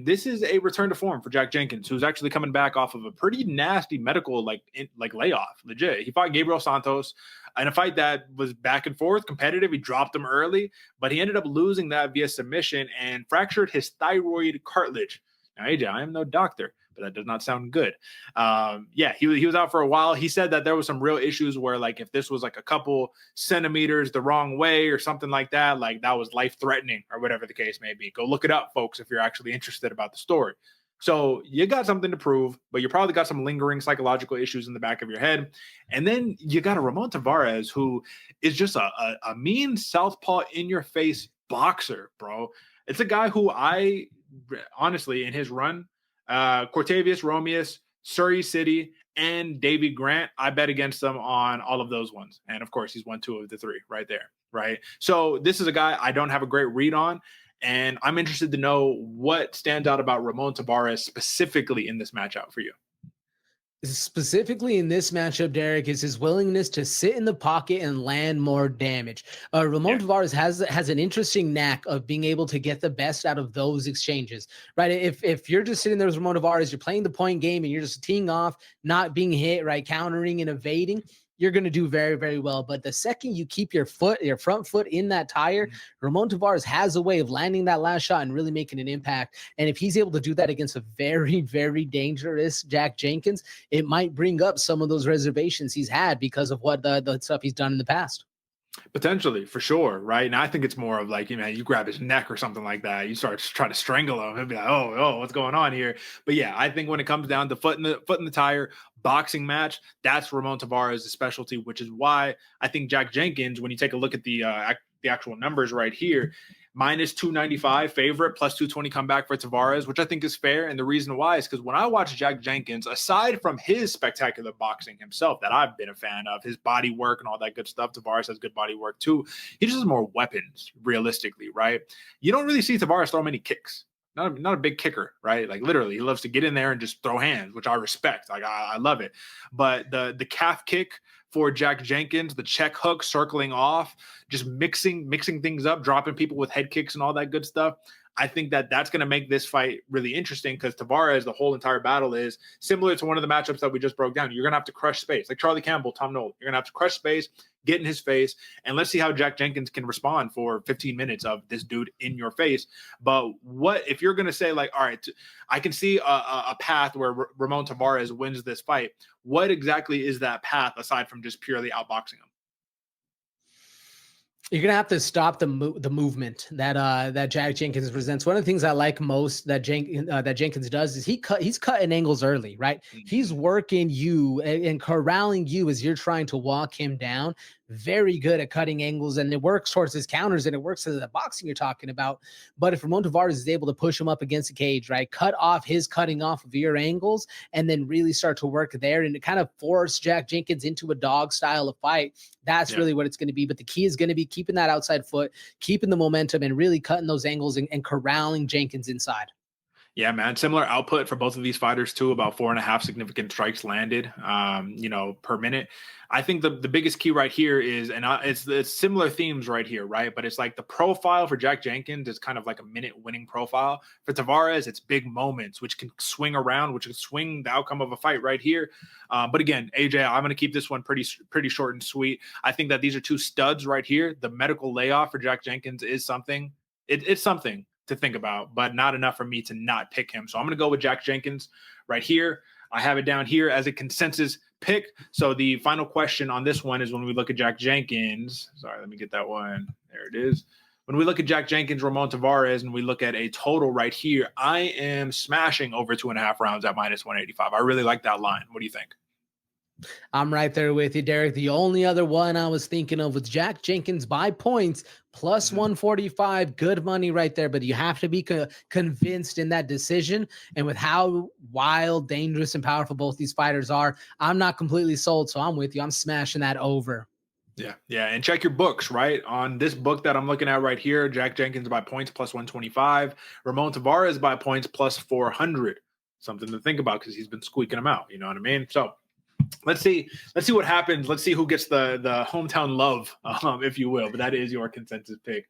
This is a return to form for Jack Jenkins, who's actually coming back off of a pretty nasty medical layoff. Legit, he fought Gabriel Santos in a fight that was back and forth, competitive. He dropped him early, but he ended up losing that via submission and fractured his thyroid cartilage. Now, AJ, I am no doctor, but that does not sound good. He was out for a while. He said that there was some real issues where, like, if this was like a couple centimeters the wrong way or something like that was life-threatening or whatever the case may be. Go look it up, folks, if you're actually interested about the story. So you got something to prove, but you probably got some lingering psychological issues in the back of your head. And then you got a Ramon Taveras who is just a mean southpaw in-your-face boxer, bro. It's a guy who I honestly, in his run, Cortavius Romeus, Surrey City, and Davy Grant, I bet against them on all of those ones. And of course, he's won 2 of the 3 right there, right? So this is a guy I don't have a great read on, and I'm interested to know what stands out about Ramon Taveras specifically in this matchup for you. Specifically in this matchup, Derek, is his willingness to sit in the pocket and land more damage. Ramon Taveras has an interesting knack of being able to get the best out of those exchanges, right? If you're just sitting there as Ramon Taveras, you're playing the point game and you're just teeing off, not being hit, right, countering and evading, you're going to do very, very well. But the second you keep your front foot in that tire, Ramon Taveras has a way of landing that last shot and really making an impact. And if he's able to do that against a very, very dangerous Jack Jenkins, it might bring up some of those reservations he's had because of what the stuff he's done in the past. Potentially, for sure, right? And I think it's more of like, you grab his neck or something like that. You start to try to strangle him. He'll be like, oh, what's going on here? But yeah, I think when it comes down to foot in the tire, boxing match, that's Ramon Taveras' specialty, which is why I think Jack Jenkins, when you take a look at the actual numbers right here, minus 295 favorite, plus 220 comeback for Taveras, which I think is fair. And the reason why is because when I watch Jack Jenkins, aside from his spectacular boxing himself that I've been a fan of, his body work and all that good stuff, Taveras has good body work too. He just has more weapons, realistically, right? You don't really see Taveras throw many kicks. Not a big kicker, right? Like literally, he loves to get in there and just throw hands, which I respect. Like I love it. But the calf kick for Jack Jenkins, the check hook circling off, just mixing things up, dropping people with head kicks and all that good stuff. I think that's going to make this fight really interesting because Taveras, the whole entire battle is similar to one of the matchups that we just broke down. You're going to have to crush space. Like Charlie Campbell, Tom Nolan. You're going to have to crush space, get in his face, and let's see how Jack Jenkins can respond for 15 minutes of this dude in your face. But what if you're going to say, like, all right, I can see a path where Ramon Taveras wins this fight. What exactly is that path aside from just purely outboxing him? You're gonna have to stop the movement that Jack Jenkins presents. One of the things I like most that Jenkins does is he's cutting angles early, right? Mm-hmm. He's working you and corralling you as you're trying to walk him down. Very good at cutting angles, and it works towards his counters, and it works to the boxing you're talking about. But if Ramon Taveras is able to push him up against the cage, right, cut off his cutting off of your angles, and then really start to work there and to kind of force Jack Jenkins into a dog style of fight, that's really what it's going to be. But the key is going to be keeping that outside foot, keeping the momentum, and really cutting those angles and corralling Jenkins inside. Yeah, man. Similar output for both of these fighters too. About 4.5 significant strikes landed, per minute. I think the biggest key right here is, and it's similar themes right here, right? But it's like the profile for Jack Jenkins is kind of like a minute winning profile. For Taveras, it's big moments, which can swing around, which can swing the outcome of a fight right here. But again, AJ, I'm going to keep this one pretty short and sweet. I think that these are two studs right here. The medical layoff for Jack Jenkins is something. It's something to think about, but not enough for me to not pick him. So I'm going to go with Jack Jenkins right here. I have it down here as a consensus pick. So the final question on this one is when we look at Jack Jenkins. Sorry, let me get that one. There it is. When we look at Jack Jenkins, Ramon Taveras, and we look at a total right here, I am smashing over 2.5 rounds at minus 185. I really like that line. What do you think? I'm right there with you, Derek. The only other one I was thinking of was Jack Jenkins by points, plus 145. Good money right there, but you have to be convinced in that decision. And with how wild, dangerous, and powerful both these fighters are, I'm not completely sold, so I'm with you. I'm smashing that over. Yeah. And check your books, right? On this book that I'm looking at right here, Jack Jenkins by points, plus 125. Ramon Taveras by points, plus 400. Something to think about because he's been squeaking them out. You know what I mean? So let's see what happens. Let's see who gets the hometown love, if you will. But that is your consensus pick.